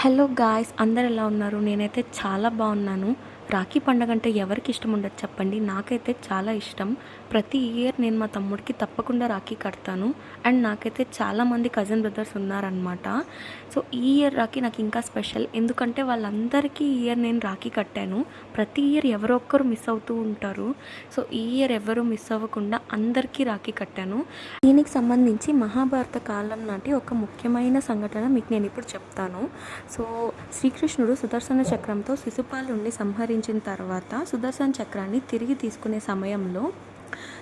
Hello guys, అందరు ఎలా ఉన్నారు? నేనైతే చాలా బాగున్నాను. రాఖీ పండగ అంటే ఎవరికి ఇష్టం ఉండదు చెప్పండి. నాకైతే చాలా ఇష్టం. ప్రతి ఇయర్ నేను మా తమ్ముడికి తప్పకుండా రాఖీ కడతాను. అండ్ నాకైతే చాలామంది కజిన్ బ్రదర్స్ ఉన్నారనమాట. సో ఈ ఇయర్ రాఖీ నాకు ఇంకా స్పెషల్, ఎందుకంటే వాళ్ళందరికీ ఈ ఇయర్ నేను రాఖీ కట్టాను. ప్రతి ఇయర్ ఎవరో ఒక్కరు మిస్ అవుతూ ఉంటారు. సో ఈ ఇయర్ ఎవరు మిస్ అవ్వకుండా అందరికీ రాఖీ కట్టాను. దీనికి సంబంధించి మహాభారత కాలం నాటి ఒక ముఖ్యమైన సంఘటన మీకు నేను ఇప్పుడు చెప్తాను. సో శ్రీకృష్ణుడు సుదర్శన చక్రంతో శిశుపాలుని సంహరించిన తర్వాత సుదర్శన చక్రాన్ని తిరిగి తీసుకునే సమయంలో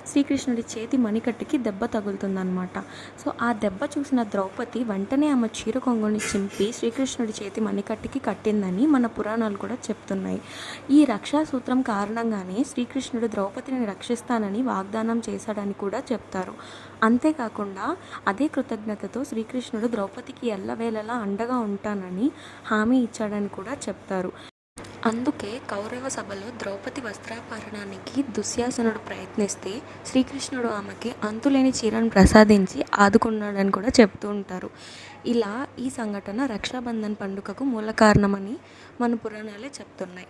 శ్రీకృష్ణుడి చేతి మణికట్టుకి దెబ్బ తగులుతుందన్నమాట. సో ఆ దెబ్బ చూసిన ద్రౌపది వెంటనే ఆమె చీర కొంగుని చింపి శ్రీకృష్ణుడి చేతి మణికట్టుకి కట్టిందని మన పురాణాలు కూడా చెప్తున్నాయి. ఈ రక్షా సూత్రం కారణంగానే శ్రీకృష్ణుడు ద్రౌపదిని రక్షిస్తానని వాగ్దానం చేశాడని కూడా చెప్తారు. అంతేకాకుండా అదే కృతజ్ఞతతో శ్రీకృష్ణుడు ద్రౌపదికి ఎల్లవేళలా అండగా ఉంటానని హామీ ఇచ్చాడని కూడా చెప్తారు. అందుకే కౌరవ సభలో ద్రౌపది వస్త్రాపహరణానికి దుశ్శాసనుడు ప్రయత్నిస్తే శ్రీకృష్ణుడు ఆమెకి అంతులేని చీరను ప్రసాదించి ఆదుకున్నాడని కూడా చెప్తూ ఉంటారు. ఇలా ఈ సంఘటన రక్షాబంధన్ పండుగకు మూల కారణమని మన పురాణాలే చెప్తున్నాయి.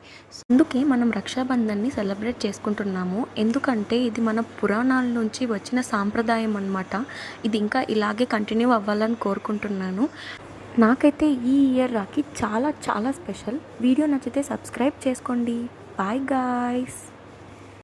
అందుకే మనం రక్షాబంధన్ని సెలబ్రేట్ చేసుకుంటున్నాము. ఎందుకంటే ఇది మన పురాణాల నుంచి వచ్చిన సాంప్రదాయం అన్నమాట. ఇది ఇంకా ఇలాగే కంటిన్యూ అవ్వాలని కోరుకుంటున్నాను. నాకైతే ఈ ఇయర్ రాఖీ చాలా చాలా స్పెషల్. వీడియో నచ్చితే సబ్స్క్రైబ్ చేసుకోండి. Bye guys.